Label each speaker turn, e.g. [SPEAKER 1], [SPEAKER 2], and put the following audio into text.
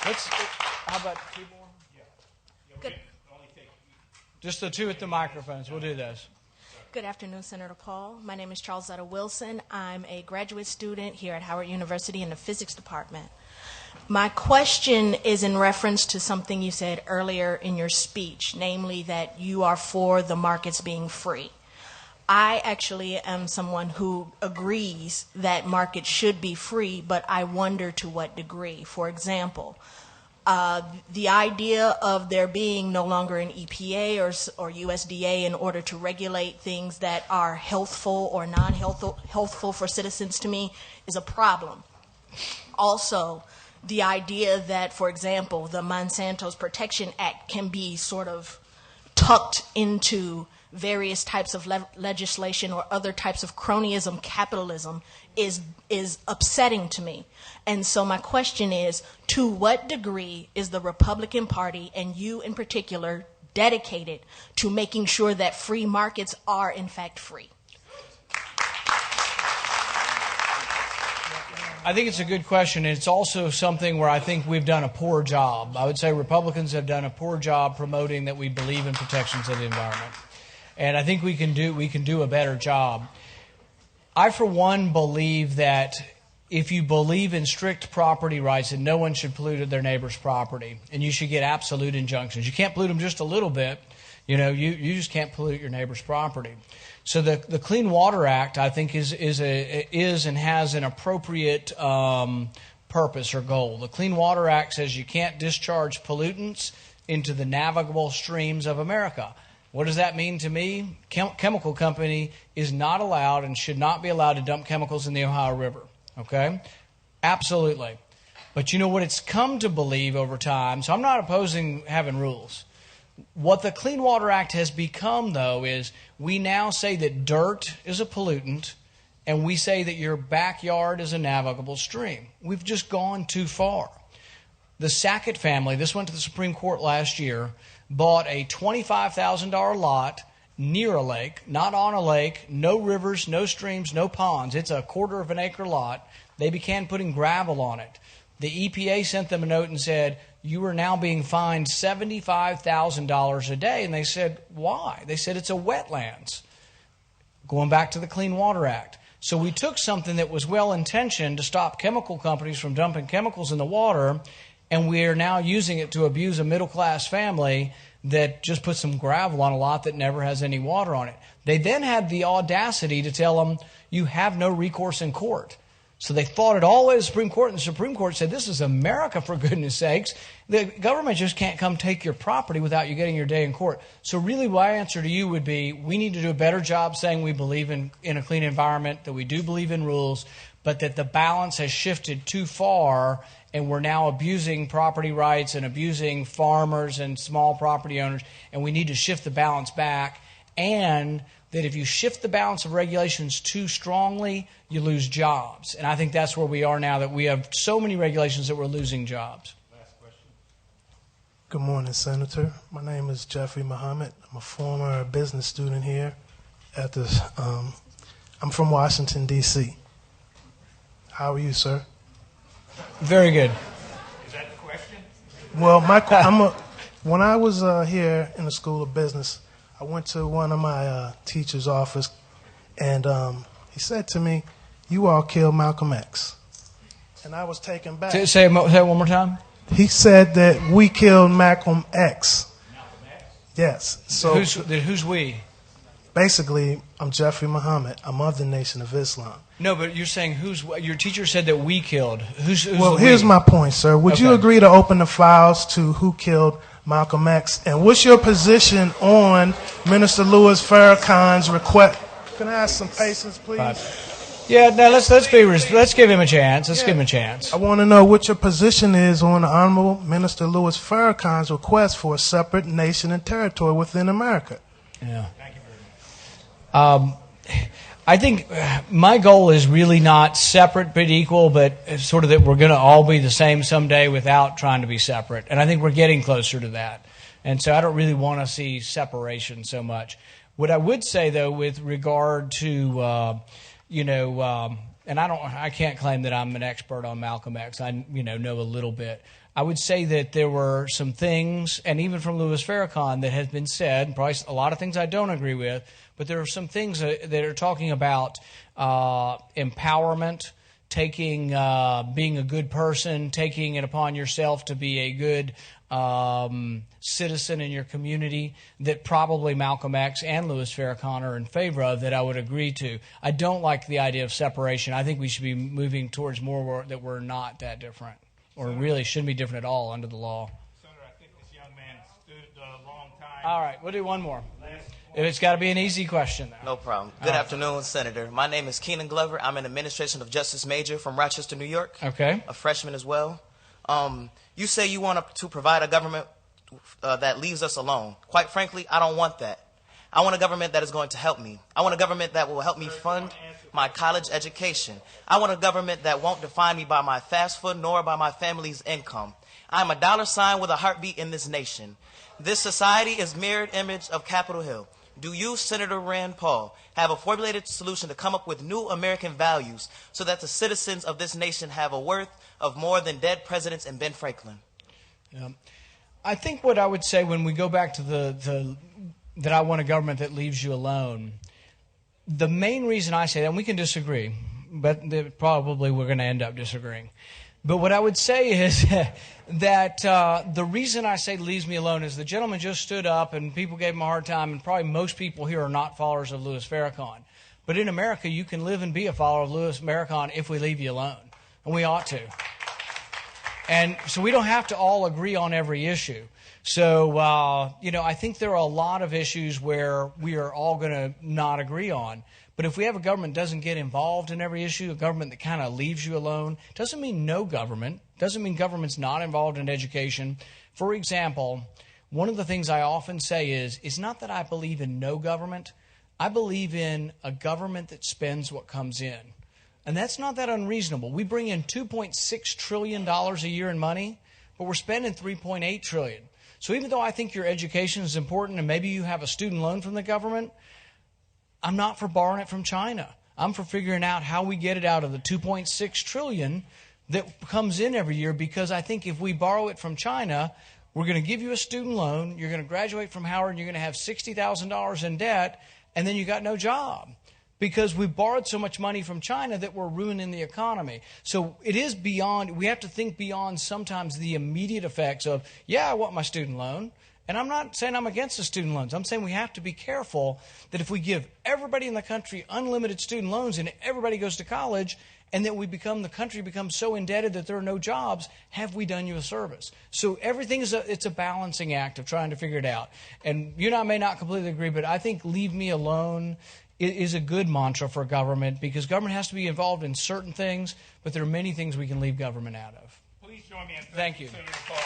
[SPEAKER 1] How about two more?
[SPEAKER 2] Good.
[SPEAKER 1] Just the two at the microphones. We'll do those.
[SPEAKER 2] Good afternoon, Senator Paul. My name is Charlesetta Wilson. I'm a graduate student here at Howard University in the physics department. My question is in reference to something you said earlier in your speech, namely that you are for the markets being free. I actually am someone who agrees that markets should be free, but I wonder to what degree. For example, the idea of there being no longer an EPA or USDA in order to regulate things that are healthful or non-healthful for citizens to me is a problem. Also, the idea that, for example, the Monsanto's Protection Act can be sort of tucked into various types of legislation or other types of cronyism, capitalism, is upsetting to me. And so my question is, to what degree is the Republican Party, and you in particular, dedicated to making sure that free markets are in fact free?
[SPEAKER 1] I think it's a good question. It's also something where I think we've done a poor job. I would say Republicans have done a poor job promoting that we believe in protections of the environment. And I think we can do a better job. I, for one, believe that if you believe in strict property rights, then no one should pollute their neighbor's property, and you should get absolute injunctions. You can't pollute them just a little bit. You just can't pollute your neighbor's property. So the Clean Water Act, I think, is and has an appropriate purpose or goal. The Clean Water Act says you can't discharge pollutants into the navigable streams of America. What does that mean to me? Chemical company is not allowed and should not be allowed to dump chemicals in the Ohio River. Okay? Absolutely. But you know what it's come to believe over time, so I'm not opposing having rules. What the Clean Water Act has become, though, is we now say that dirt is a pollutant, and we say that your backyard is a navigable stream. We've just gone too far. The Sackett family, this went to the Supreme Court last year, bought a $25,000 lot near a lake, not on a lake, no rivers, no streams, no ponds. It's a quarter of an acre lot. They began putting gravel on it. The EPA sent them a note and said, you are now being fined $75,000 a day. And they said, why? They said, it's a wetlands. Going back to the Clean Water Act. So we took something that was well-intentioned to stop chemical companies from dumping chemicals in the water, and we are now using it to abuse a middle-class family that just put some gravel on a lot that never has any water on it. They then had the audacity to tell them, you have no recourse in court. So they fought it all the way to the Supreme Court, and the Supreme Court said, this is America, for goodness sakes. The government just can't come take your property without you getting your day in court. So really my answer to you would be, we need to do a better job saying we believe in a clean environment, that we do believe in rules, but that the balance has shifted too far, and we're now abusing property rights and abusing farmers and small property owners, and we need to shift the balance back. And that if you shift the balance of regulations too strongly, you lose jobs. And I think that's where we are now, that we have so many regulations that we're losing jobs.
[SPEAKER 3] Last question. Good morning, Senator. My name is Jeffrey Muhammad. I'm a former business student here at this. I'm from Washington, D.C. How are you, sir?
[SPEAKER 1] Very good.
[SPEAKER 4] Is that the question?
[SPEAKER 3] Well, when I was here in the School of Business, I went to one of my teacher's office, and he said to me, you all killed Malcolm X. And I was taken back.
[SPEAKER 1] Say it one more time.
[SPEAKER 3] He said that we killed Malcolm X.
[SPEAKER 4] Malcolm X?
[SPEAKER 3] Yes. So
[SPEAKER 1] who's we?
[SPEAKER 3] Basically, I'm Jeffrey Muhammad. I'm of the Nation of Islam.
[SPEAKER 1] No, but you're saying your teacher said that we killed. Who's
[SPEAKER 3] well, here's my point, sir. Would you agree to open the files to who killed Malcolm X? And what's your position on Minister Louis Farrakhan's request? Can I ask some patience, please?
[SPEAKER 1] Yeah, now let's give him a chance. Let's give him a chance.
[SPEAKER 3] I want to know what your position is on the Honorable Minister Louis Farrakhan's request for a separate nation and territory within America.
[SPEAKER 1] Yeah. Thank you very much. I think my goal is really not separate but equal, but sort of that we're going to all be the same someday without trying to be separate. And I think we're getting closer to that. And so I don't really want to see separation so much. What I would say, though, with regard to, and I can't claim that I'm an expert on Malcolm X. I, know a little bit. I would say that there were some things, and even from Louis Farrakhan, that has been said, and probably a lot of things I don't agree with, but there are some things that are talking about empowerment, taking, being a good person, taking it upon yourself to be a good citizen in your community, that probably Malcolm X and Louis Farrakhan are in favor of, that I would agree to. I don't like the idea of separation. I think we should be moving towards more that we're not that different, or really shouldn't be different at all under the law.
[SPEAKER 4] Senator, I think this young man stood a long time.
[SPEAKER 1] All right, we'll do one more. It's got to be an easy question, though.
[SPEAKER 5] No problem. Good afternoon, Senator. My name is Keenan Glover. I'm an administration of justice major from Rochester, New York.
[SPEAKER 1] Okay.
[SPEAKER 5] A freshman as well. You say you want to provide a government that leaves us alone. Quite frankly, I don't want that. I want a government that is going to help me. I want a government that will help me fund my college education. I want a government that won't define me by my fast food nor by my family's income. I'm a dollar sign with a heartbeat in this nation. This society is mirrored image of Capitol Hill. Do you, Senator Rand Paul, have a formulated solution to come up with new American values so that the citizens of this nation have a worth of more than dead presidents and Ben Franklin?
[SPEAKER 1] I think what I would say when we go back to that I want a government that leaves you alone, the main reason I say that, and we can disagree, but probably we're going to end up disagreeing. But what I would say is that the reason I say leaves me alone is the gentleman just stood up and people gave him a hard time, and probably most people here are not followers of Louis Farrakhan. But in America, you can live and be a follower of Louis Farrakhan if we leave you alone, and we ought to. And so we don't have to all agree on every issue. So, I think there are a lot of issues where we are all going to not agree on. But if we have a government that doesn't get involved in every issue, a government that kind of leaves you alone, doesn't mean no government, doesn't mean government's not involved in education. For example, one of the things I often say is, it's not that I believe in no government. I believe in a government that spends what comes in. And that's not that unreasonable. We bring in $2.6 trillion a year in money, but we're spending $3.8 trillion. So even though I think your education is important and maybe you have a student loan from the government, I'm not for borrowing it from China. I'm for figuring out how we get it out of the $2.6 trillion that comes in every year, because I think if we borrow it from China, we're going to give you a student loan, you're going to graduate from Howard, and you're going to have $60,000 in debt, and then you got no job. Because we borrowed so much money from China that we're ruining the economy. So it is beyond, we have to think beyond sometimes the immediate effects of, I want my student loan. And I'm not saying I'm against the student loans. I'm saying we have to be careful that if we give everybody in the country unlimited student loans and everybody goes to college, and then the country becomes so indebted that there are no jobs, have we done you a service? So everything it's a balancing act of trying to figure it out. And you and I may not completely agree, but I think leave me alone is a good mantra for government, because government has to be involved in certain things, but there are many things we can leave government out of.
[SPEAKER 4] Please join me in
[SPEAKER 1] thank you.
[SPEAKER 4] Senator Paul.